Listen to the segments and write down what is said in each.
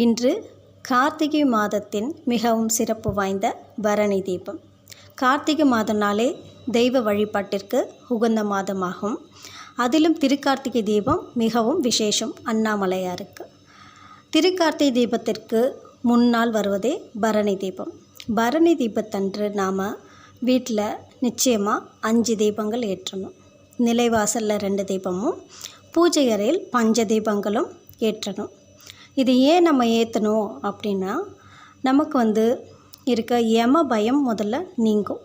இன்று கார்த்திகை மாதத்தின் மிகவும் சிறப்பு வாய்ந்த பரணி தீபம். கார்த்திகை மாதம்னாலே தெய்வ வழிபாட்டிற்கு உகந்த மாதமாகும். அதிலும் திருக்கார்த்திகை தீபம் மிகவும் விசேஷம் அண்ணாமலையாருக்கு. திருக்கார்த்திகை தீபத்திற்கு முன்னால் வருவதே பரணி தீபம். பரணி தீபத்தன்று நாம் வீட்டில் நிச்சயமாக 5 தீபங்கள் ஏற்றணும். நிலைவாசலில் 2 தீபமும், பூஜை அறையில் பஞ்ச தீபங்களும் ஏற்றணும். இது ஏன் நம்ம ஏற்றணும் அப்படின்னா, நமக்கு இருக்க யம பயம் முதல்ல நீங்கும்.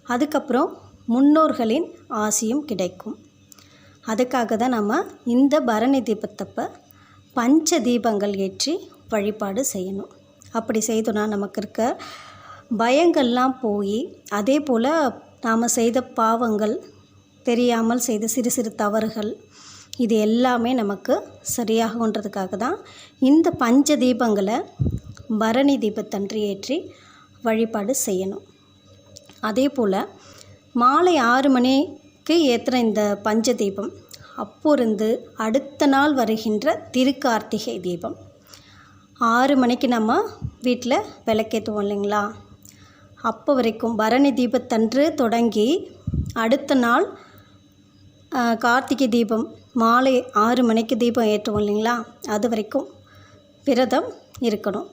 அதுக்கப்புறம் முன்னோர்களின் ஆசியும் கிடைக்கும். அதுக்காக தான் நம்ம இந்த பரணி தீபத்தப்போ பஞ்ச தீபங்கள் ஏற்றி வழிபாடு செய்யணும். அப்படி செய்தோன்னா நமக்கு இருக்க பயங்கள்லாம் போய், அதே போல் நாம் செய்த பாவங்கள், தெரியாமல் செய்த சிறு சிறு தவறுகள், இது எல்லாமே நமக்கு சரியாகுன்றதுக்காக தான் இந்த பஞ்ச தீபங்களை பரணி தீபத்தன்று ஏற்றி வழிபாடு செய்யணும். அதே போல் மாலை 6 மணிக்கு ஏற்றுற இந்த பஞ்ச தீபம் அப்போருந்து அடுத்த நாள் வருகின்ற திருக்கார்த்திகை தீபம் 6 மணிக்கு நம்ம வீட்டில் விளக்கேற்றுவோம் இல்லைங்களா? அப்போ வரைக்கும் பரணி தீபத்தன்று தொடங்கி அடுத்த நாள் கார்த்திகை தீபம் மாலை 6 மணிக்கு தீபம் ஏற்றுவோம் இல்லைங்களா? அது வரைக்கும் விரதம் இருக்கணும்.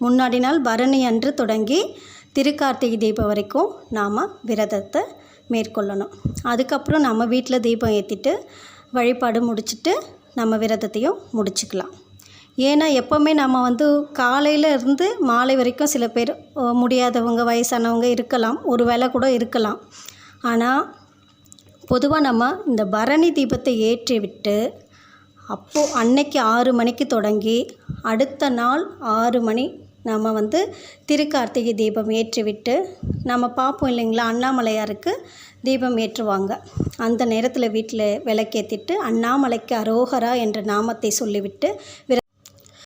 முன்னாடி நாள் பரணி அன்று தொடங்கி திருக்கார்த்திகை தீபம் வரைக்கும் நாம் விரதத்தை மேற்கொள்ளணும். அதுக்கப்புறம் நம்ம வீட்டில் தீபம் ஏற்றிட்டு வழிபாடு முடிச்சுட்டு நம்ம விரதத்தையும் முடிச்சுக்கலாம். ஏன்னா எப்போவுமே நம்ம காலையில் இருந்து மாலை வரைக்கும் சில பேர் முடியாதவங்க, வயசானவங்க இருக்கலாம், ஒரு வேளை கூட இருக்கலாம். ஆனால் பொதுவாக நம்ம இந்த பரணி தீபத்தை ஏற்றி விட்டு அப்போது அன்னைக்கு 6 மணிக்கு தொடங்கி அடுத்த நாள் 6 மணி நம்ம திருக்கார்த்திகை தீபம் ஏற்றிவிட்டு நம்ம பார்ப்போம் இல்லைங்களா, அண்ணாமலையாருக்கு தீபம் ஏற்றுவாங்க. அந்த நேரத்தில் வீட்டில் விளக்கேற்றிட்டு அண்ணாமலைக்கு அரோகரா என்ற நாமத்தை சொல்லிவிட்டு